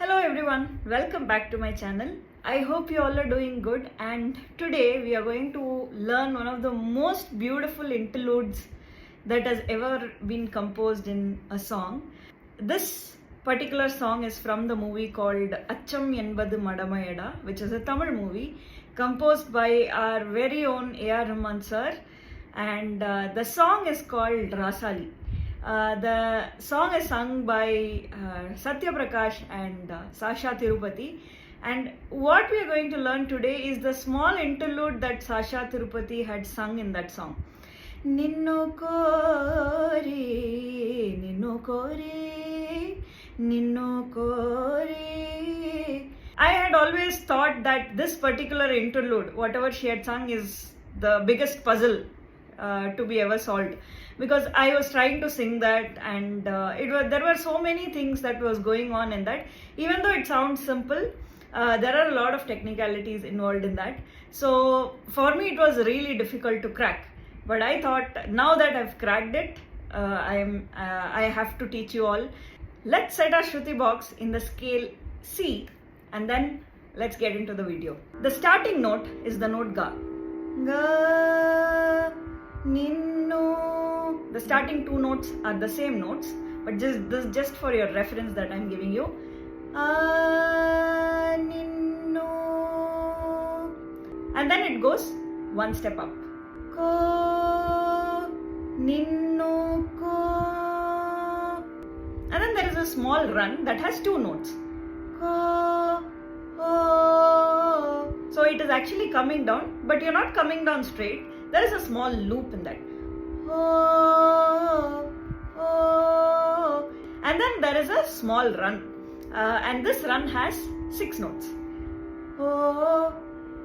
Hello everyone, welcome back to my channel. I hope you all are doing good, and today we are going to learn one of the most beautiful interludes that has ever been composed in a song. This particular song is from the movie called Acham Enbadu Madamayada, which is a Tamil movie composed by our very own Rahman sir, and the song is called Rasaali. The song is sung by Sathyaprakash and Sasha Tirupati, and what we are going to learn today is the small interlude that Sasha Tirupati had sung in that song. Ninnu Kori, Ninnu Kori, Ninnu Kori. I had always thought that this particular interlude, whatever she had sung, is the biggest puzzle to be ever solved, because I was trying to sing that, and there were so many things that was going on in that. Even though it sounds simple, there are a lot of technicalities involved in that. So for me it was really difficult to crack, but I thought now that I've cracked it, I have to teach you all. Let's set our Shruti box in the scale C, and then let's get into the video. The starting note is the note Ga. Ga, Ninnu. The starting two notes are the same notes, but just for your reference that I'm giving you. Ninnu. And then it goes one step up. Ko, Ninnu Ko. And then there is a small run that has two notes. Ko, oh. So it is actually coming down, but you're not coming down straight. There is a small loop in that. Oh, oh. And then there is a small run, and this run has 6 notes. Oh,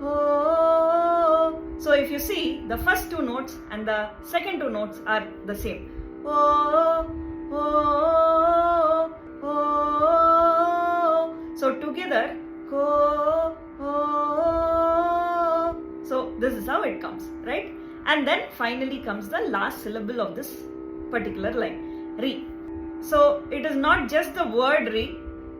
oh. So if you see, the first 2 notes and the second 2 notes are the same. Oh, oh, oh. So together, oh, oh. So this is how it comes, right? And then finally comes the last syllable of this particular line, Re. So it is not just the word Re,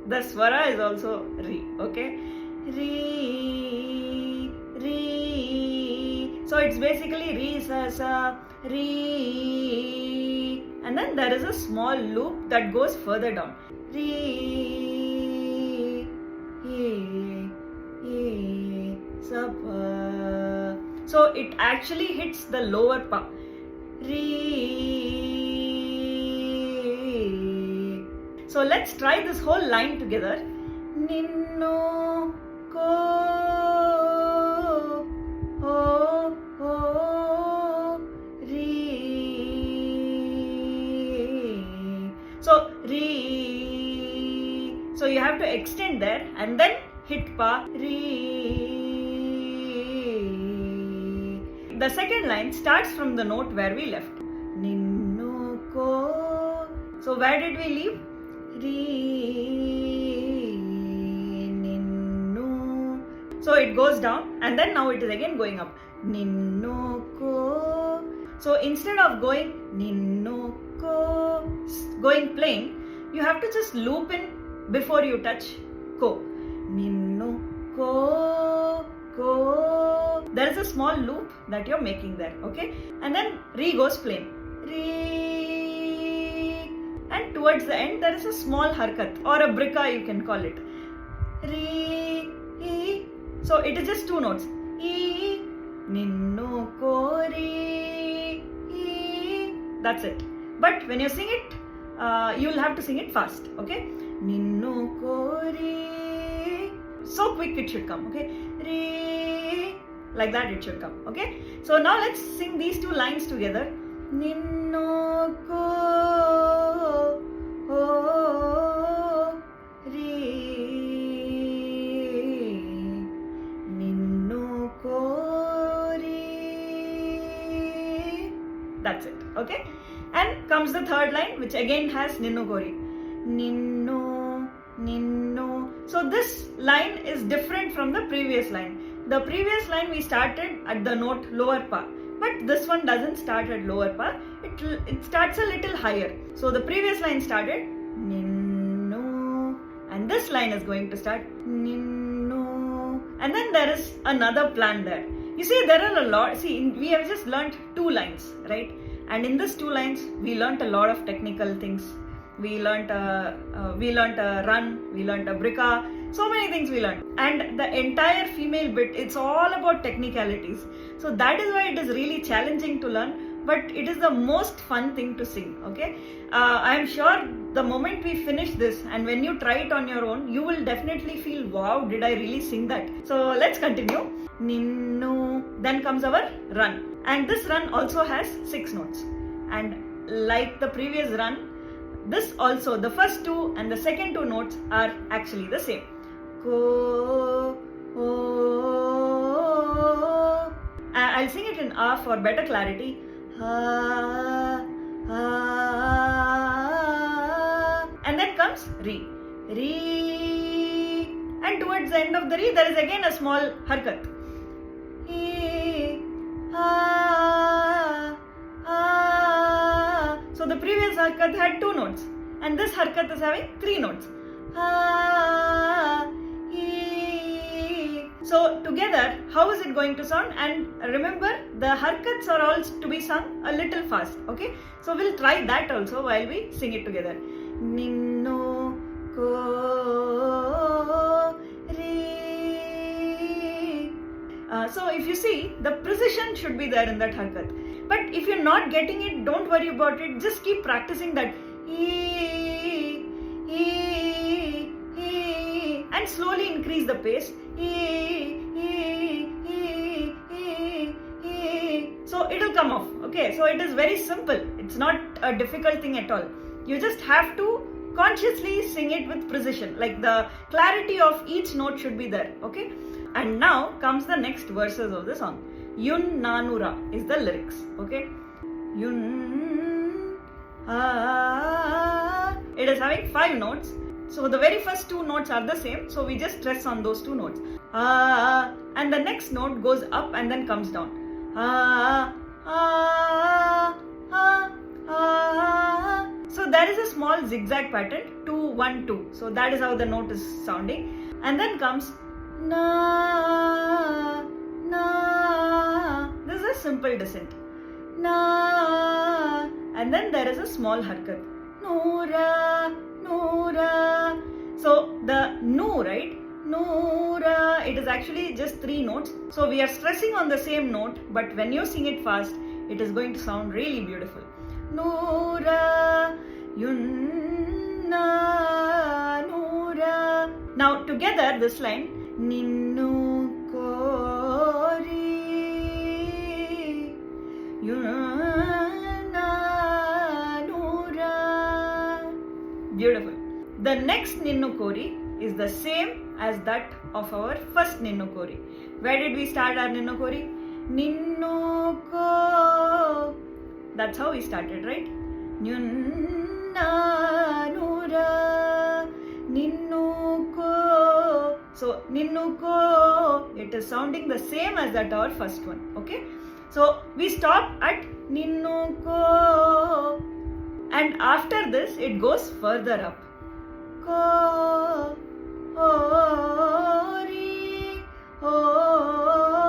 the swara is also Re, okay? Re, Re. So it's basically Re, Sa, Sa, Re. And then there is a small loop that goes further down. Re, Re, Re, Sa, Pa. So it actually hits the lower pa. Re. So let's try this whole line together. Ninnu Ko, oh, oh, Re. So Re. So you have to extend there and then hit pa. Re. The second line starts from the note where we left. Ninnu Ko. So where did we leave? Re, Ninnu. So it goes down, and then now it is again going up. Ninnu Ko. So instead of going Ninnu Ko, going plain, you have to just loop in before you touch Ko. Ninnu Ko, Ko. There is a small loop that you're making there, okay? And then Re goes plain. Re. And towards the end, there is a small harkat, or a brika you can call it. Re, E. So it is just 2 notes. E, Ninnu Kori, E. That's it. But when you sing it, you'll have to sing it fast, okay? Ninnu Kori. So quick it should come, okay? Re. Like that it should come, okay? So now let's sing these 2 lines together. Ninnu Ko, oh, Re, Ninnu Kori. That's it, okay? And comes the third line, which again has Ninnu Kori. Ninnu, Ninnu. So this line is different from the previous line. The previous line we started at the note lower pa, but this one doesn't start at lower pa, it starts a little higher. So the previous line started Ninnu, and And this line is going to start Ninnu. And then there is another plan there. You see, there are a lot. See, we have just learnt 2 lines, right? And in these 2 lines, we learnt a lot of technical things. We learnt a run, we learnt a brika, so many things we learnt. And the entire female bit, it's all about technicalities. So that is why it is really challenging to learn, but it is the most fun thing to sing, okay? I am sure the moment we finish this and when you try it on your own, you will definitely feel, wow, did I really sing that? So let's continue. Ninnu, then comes our run. And this run also has 6 notes. And like the previous run, this also, the first 2 and the second 2 notes are actually the same. Ko, o. I'll sing it in A for better clarity. Ha, ha. And then comes Re. Re. And towards the end of the Re, there is again a small harkat. E, ha, ha. So the previous harkat had 2 notes, and this harkat is having 3 notes. Ha, he. So together, how is it going to sound? And remember, the harkats are all to be sung a little fast. Okay, so we'll try that also while we sing it together. Ninnu Kori. So if you see, the precision should be there in that harkat. But if you're not getting it, don't worry about it. Just keep practicing that. And slowly increase the pace. So it will come off. Okay, so it is very simple. It's not a difficult thing at all. You just have to consciously sing it with precision. Like the clarity of each note should be there. Okay, and now comes the next verses of the song. Yun Nanura is the lyrics. Okay, Yun. It is having 5 notes. So the very first 2 notes are the same. So we just stress on those 2 notes. And the next note goes up and then comes down. So there is a small zigzag pattern. 2, 1, 2. So that is how the note is sounding. And then comes na, na. This is a simple descent. Na. And then there is a small harkat. Noora, Noora. So the nu, right? Noora. It is actually just 3 notes. So we are stressing on the same note, but when you sing it fast, it is going to sound really beautiful. Noora, Yunna, Noora. Now together this line, Ninnu Kori, Yunna, Noora. Beautiful. The next Ninnu Kori is the same as that of our first Ninnu Kori. Where did we start our Ninnu Kori? Ninnu Ko. That's how we started, right? Yunna, Noora, Ninnu Ko. So Ninnu Ko, it is sounding the same as that our first one. Okay, so we stop at Ninnu Ko, and after this it goes further up. Ko, Ori, Ori.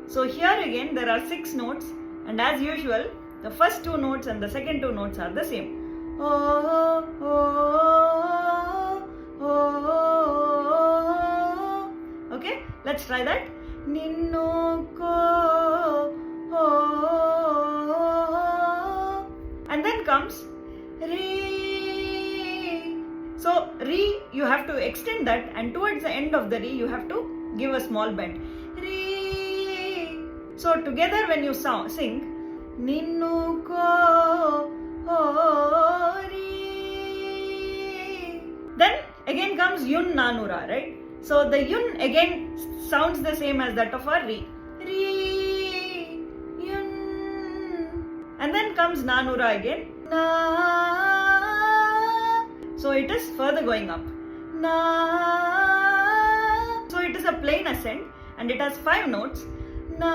So here again there are 6 notes, and as usual the first 2 notes and the second 2 notes are the same. Oh, oh, oh. Okay, let's try that. Ninnu Ko, oh. And then comes Re. So Re, you have to extend that, and towards the end of the Re you have to give a small bend. Re. So together when you sing Ninnu Ko, Ori. Then again comes Yun Nanura, right? So the Yun again sounds the same as that of our Re. Re, Yun. And then comes Nanura again. Na. So it is further going up. Na. So it is a plain ascent and it has 5 notes. Na.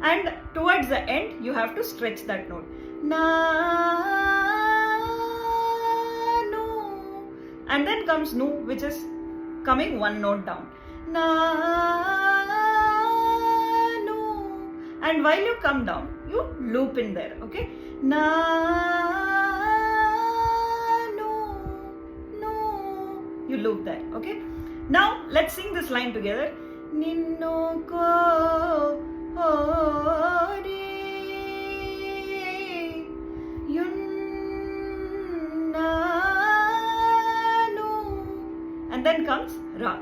And towards the end, you have to stretch that note. Na, And then comes nu, which is coming one note down. Na, nu. And while you come down, you loop in there, okay? Na, nu, nu. You loop there, okay? Now let's sing this line together. Ninnu Kori, and then comes Ra.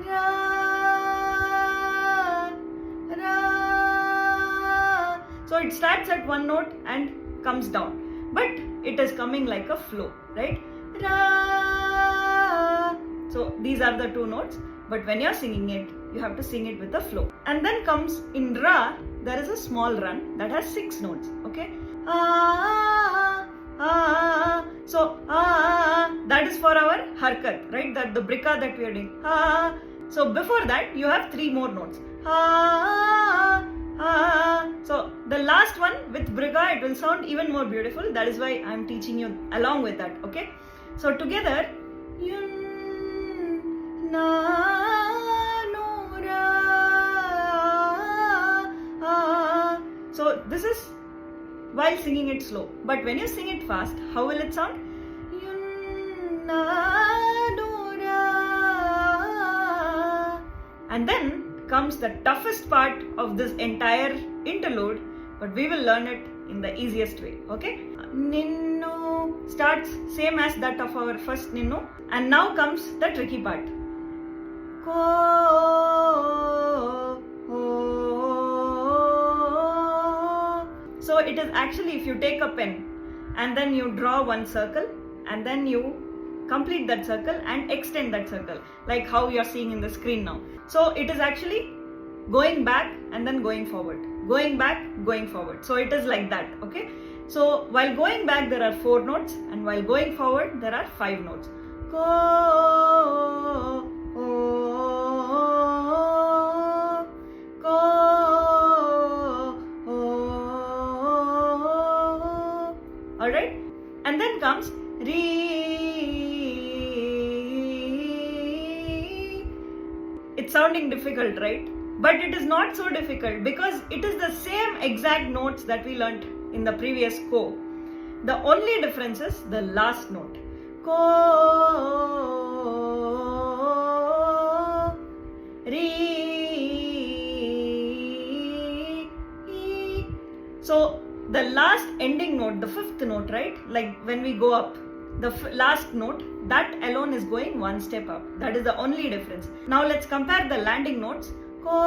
Ra, Ra. So it starts at one note and comes down, but it is coming like a flow, right? Ra. So these are the two notes, but when you're singing it, you have to sing it with a flow. And then comes in Ra, there is a small run that has 6 notes, okay? Ah, ah. So that is for our harkat, right? That the brika that we are doing. Ah. So before that, you have 3 more notes. Ah, ah. So the last one with brika, it will sound even more beautiful. That is why I am teaching you along with that, okay? So together, so this is while singing it slow, but when you sing it fast, how will it sound? And then comes the toughest part of this entire interlude, but we will learn it in the easiest way, okay? Ninnu starts same as that of our first Ninnu, and now comes the tricky part. So it is actually, if you take a pen and then you draw one circle and then you complete that circle and extend that circle, like how you are seeing in the screen now. So it is actually going back and then going forward, going back, going forward. So it is like that, okay? So while going back there are 4 notes, and while going forward there are 5 notes. Alright? And then comes Re. It's sounding difficult, right? But it is not so difficult because it is the same exact notes that we learnt in the previous ko. The only difference is the last note. Ko, Re. So the last ending note, the 5th note, right? Like when we go up, the last note, that alone is going 1 step up. That is the only difference. Now let's compare the landing notes. Ko,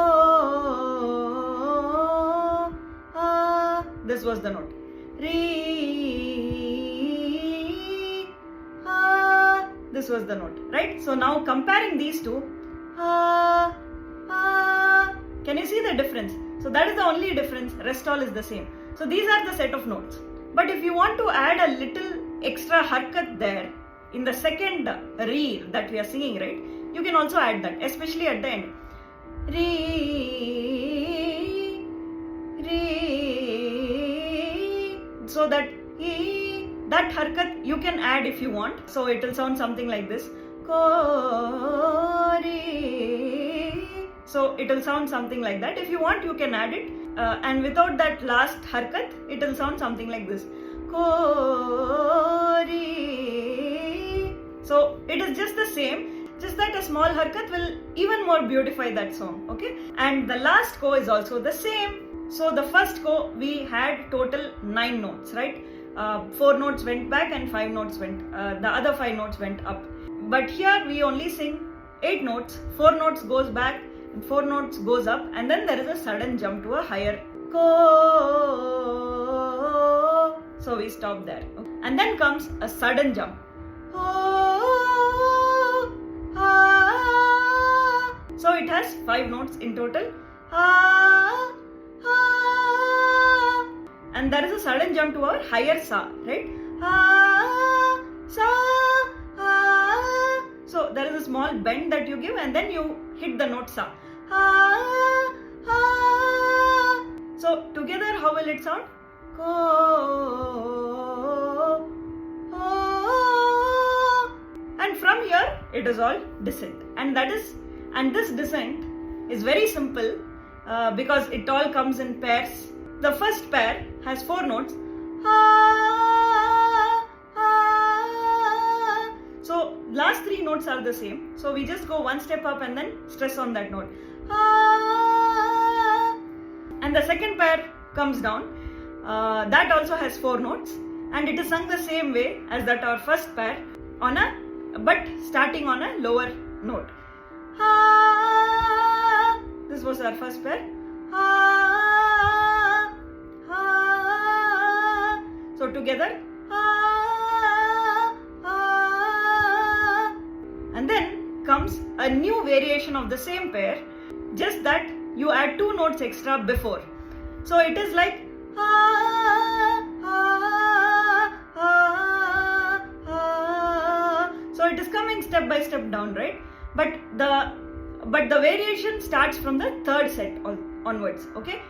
this was the note. Re, this was the note, right? So now comparing these two, can you see the difference? So that is the only difference. Rest all is the same. So these are the set of notes. But if you want to add a little extra harkat there in the second re that we are singing, right? You can also add that, especially at the end. Re, re. So that that harkat you can add if you want. So it will sound something like this. Kori. So it will sound something like that. If you want, you can add it. And without that last harkat, it will sound something like this. Kori. So it is just the same, just that a small harkat will even more beautify that song, okay? And the last ko is also the same. So the first ko, we had total 9 notes, right? 4 notes went back and 5 notes went, the other 5 notes went up. But here we only sing 8 notes, 4 notes goes back, 4 notes goes up, and then there is a sudden jump to a higher ko. So we stop there, okay? And then comes a sudden jump. So it has 5 notes in total. And there is a sudden jump to our higher sa, right? Sa. So there is a small bend that you give and then you hit the note sa. So together how will it sound? Ko. And from it is all descent. And this descent is very simple because it all comes in pairs. The first pair has 4 notes. So last 3 notes are the same. So we just go one step up and then stress on that note. And the second pair comes down. That also has 4 notes, and it is sung the same way as that our first pair, but starting on a lower note. This was our first pair. So together. And then comes a new variation of the same pair, just that you add 2 notes extra before. So it is like so it is coming step by step down, right? But the variation starts from the 3rd set onwards, okay?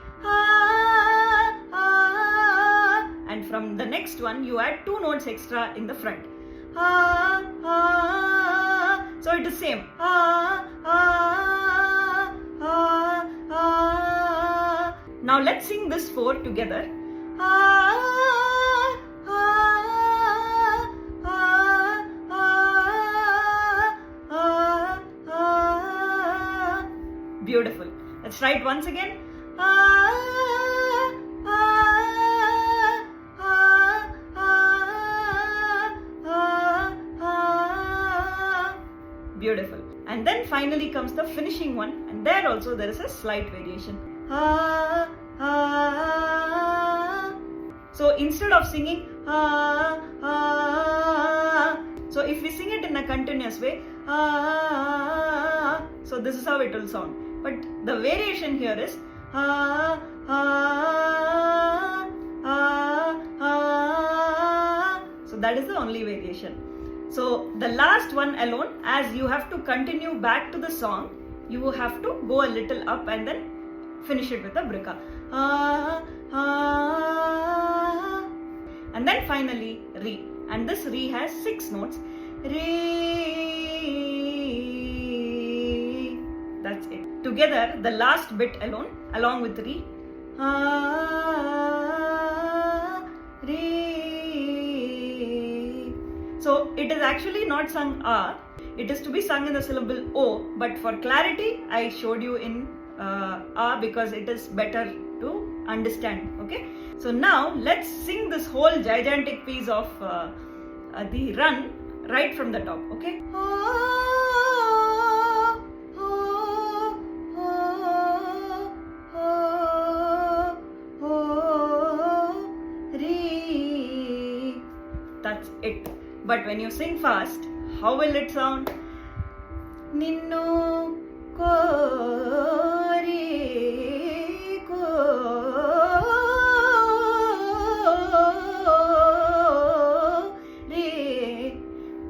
And from the next one you add 2 notes extra in the front. So it is same. Now let's sing this 4 together. Beautiful. Let's try it once again. Beautiful. And then finally comes the finishing one, and there also there is a slight variation. So instead of singing so if we sing it in a continuous way, so this is how it will sound. But the variation here is so that is the only variation. So the last one alone, as you have to continue back to the song, you have to go a little up and then finish it with a brika. And then finally re, and this re has 6 notes. Re, that's it. Together the last bit alone, along with re, re. So it is actually not sung a, it is to be sung in the syllable o, but for clarity I showed you in a because it is better to understand, okay? So now let's sing this whole gigantic piece of the run right from the top, okay? That's it. But when you sing fast, how will it sound? Ninnu Kori Kori.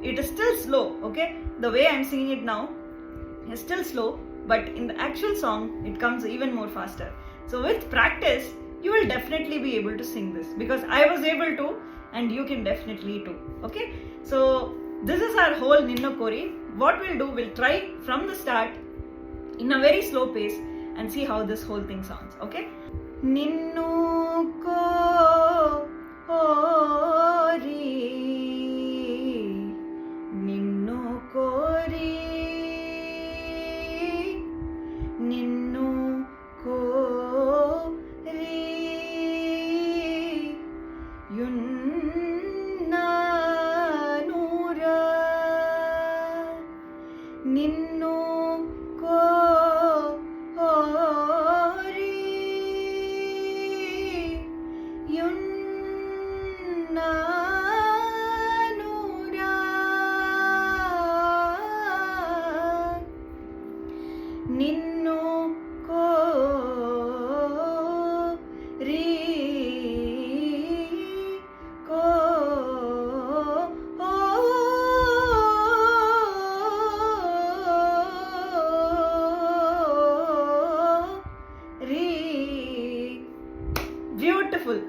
It is still slow, okay? The way I am singing it now is still slow, but in the actual song, it comes even more faster. So with practice, you will definitely be able to sing this, because I was able to, and you can definitely too, okay? So this is our whole Ninnu Kori. What we'll do, we'll try from the start in a very slow pace and see how this whole thing sounds, okay? Ninnu Kori, Ninnu Kori, Ninnu Kori, Ninnu Kori, Yunnanura, Ninnu Kori, Beautiful.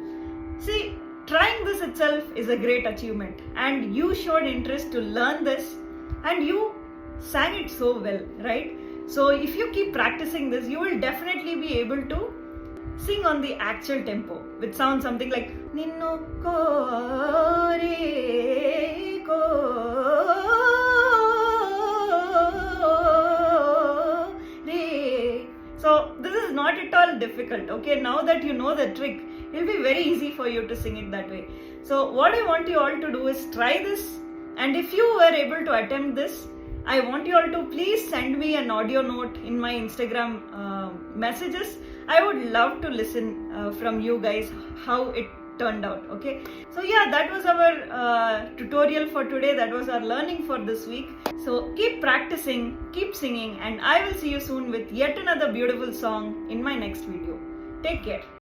See, trying this itself is a great achievement, and you showed interest to learn this, and you sang it so well, right? So if you keep practicing this, you will definitely be able to sing on the actual tempo, which sounds something like Ninnu Kori Kori. So this is not at all difficult, okay? Now that you know the trick, it will be very easy for you to sing it that way. So what I want you all to do is try this, and if you were able to attempt this, I want you all to please send me an audio note in my Instagram messages. I would love to listen from you guys how it turned out, okay? So yeah, that was our tutorial for today. That was our learning for this week. So keep practicing, keep singing, and I will see you soon with yet another beautiful song in my next video. Take care.